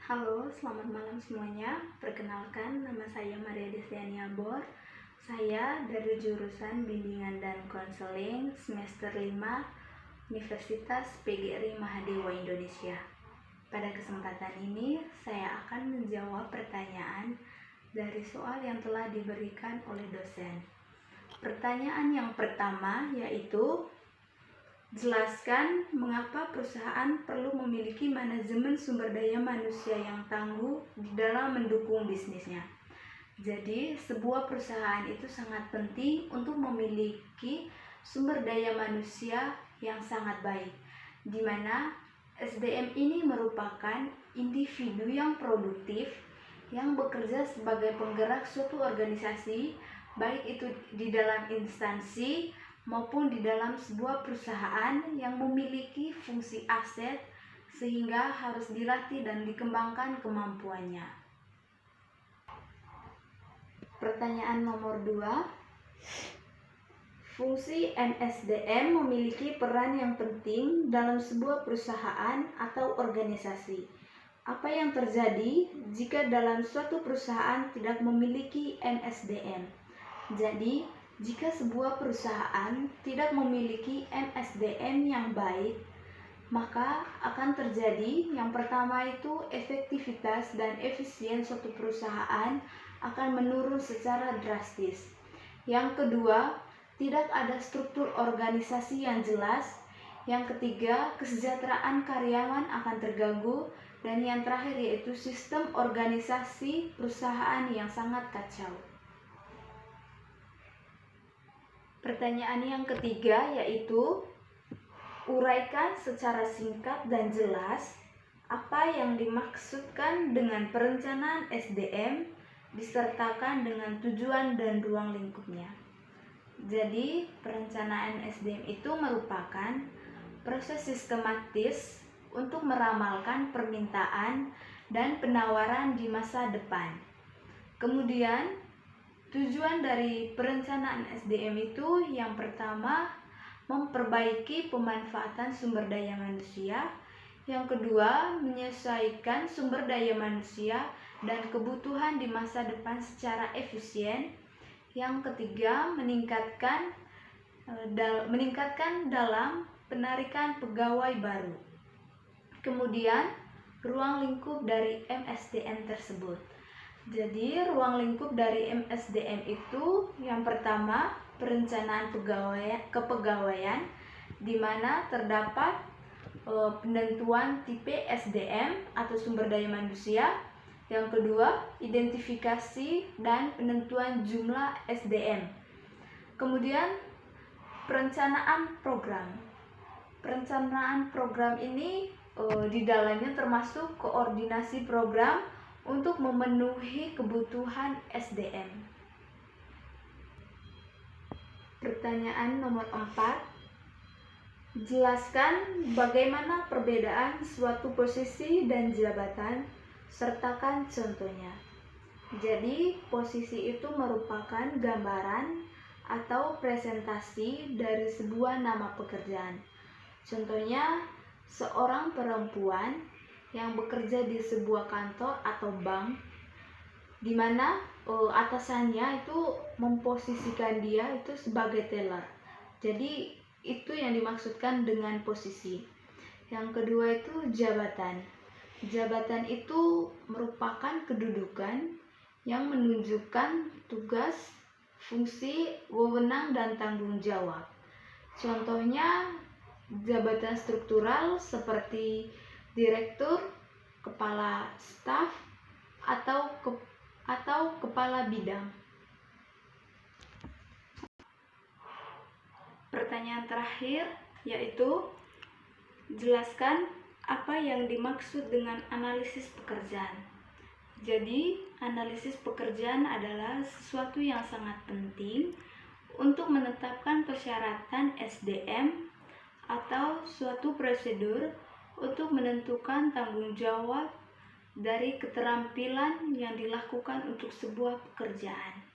Halo, selamat malam semuanya. Perkenalkan, nama saya Maria Desiania Bor. Saya dari jurusan Bimbingan dan Konseling semester 5 Universitas PGRI Mahadewa Indonesia. Pada kesempatan ini, saya akan menjawab pertanyaan dari soal yang telah diberikan oleh dosen. Pertanyaan yang pertama yaitu, jelaskan mengapa perusahaan perlu memiliki manajemen sumber daya manusia yang tangguh di dalam mendukung bisnisnya. Jadi, sebuah perusahaan itu sangat penting untuk memiliki sumber daya manusia yang sangat baik, di mana SDM ini merupakan individu yang produktif yang bekerja sebagai penggerak suatu organisasi, baik itu di dalam instansi maupun di dalam sebuah perusahaan yang memiliki fungsi aset sehingga harus dilatih dan dikembangkan kemampuannya. Pertanyaan nomor 2. Fungsi MSDM memiliki peran yang penting dalam sebuah perusahaan atau organisasi. Apa yang terjadi jika dalam suatu perusahaan tidak memiliki MSDM? Jadi, jika sebuah perusahaan tidak memiliki MSDM yang baik, maka akan terjadi yang pertama itu efektivitas dan efisien suatu perusahaan akan menurun secara drastis. Yang kedua, tidak ada struktur organisasi yang jelas. Yang ketiga, kesejahteraan karyawan akan terganggu. Dan yang terakhir yaitu sistem organisasi perusahaan yang sangat kacau. Pertanyaan yang ketiga yaitu, uraikan secara singkat dan jelas apa yang dimaksudkan dengan perencanaan SDM disertakan dengan tujuan dan ruang lingkupnya. Jadi, perencanaan SDM itu merupakan proses sistematis untuk meramalkan permintaan dan penawaran di masa depan. Kemudian, tujuan dari perencanaan SDM itu yang pertama, memperbaiki pemanfaatan sumber daya manusia. Yang kedua, menyesuaikan sumber daya manusia dan kebutuhan di masa depan secara efisien. Yang ketiga, meningkatkan dalam penarikan pegawai baru. Kemudian, ruang lingkup dari MSDM tersebut. Jadi, ruang lingkup dari MSDM itu yang pertama, perencanaan kepegawaian di mana terdapat penentuan tipe SDM atau sumber daya manusia. Yang kedua, identifikasi dan penentuan jumlah SDM. Kemudian, perencanaan program. Perencanaan program ini di dalamnya termasuk koordinasi program untuk memenuhi kebutuhan SDM. Pertanyaan nomor 4. Jelaskan bagaimana perbedaan suatu posisi dan jabatan, sertakan contohnya. Jadi, posisi itu merupakan gambaran atau presentasi dari sebuah nama pekerjaan. Contohnya, seorang perempuan yang bekerja di sebuah kantor atau bank, di mana atasannya itu memposisikan dia itu sebagai teller. Jadi itu yang dimaksudkan dengan posisi. Yang kedua itu jabatan. Jabatan itu merupakan kedudukan yang menunjukkan tugas, fungsi, wewenang, dan tanggung jawab. Contohnya jabatan struktural seperti direktur, kepala staf, atau kepala bidang. Pertanyaan terakhir yaitu, jelaskan apa yang dimaksud dengan analisis pekerjaan. Jadi, analisis pekerjaan adalah sesuatu yang sangat penting untuk menetapkan persyaratan SDM atau suatu prosedur untuk menentukan tanggung jawab dari keterampilan yang dilakukan untuk sebuah pekerjaan.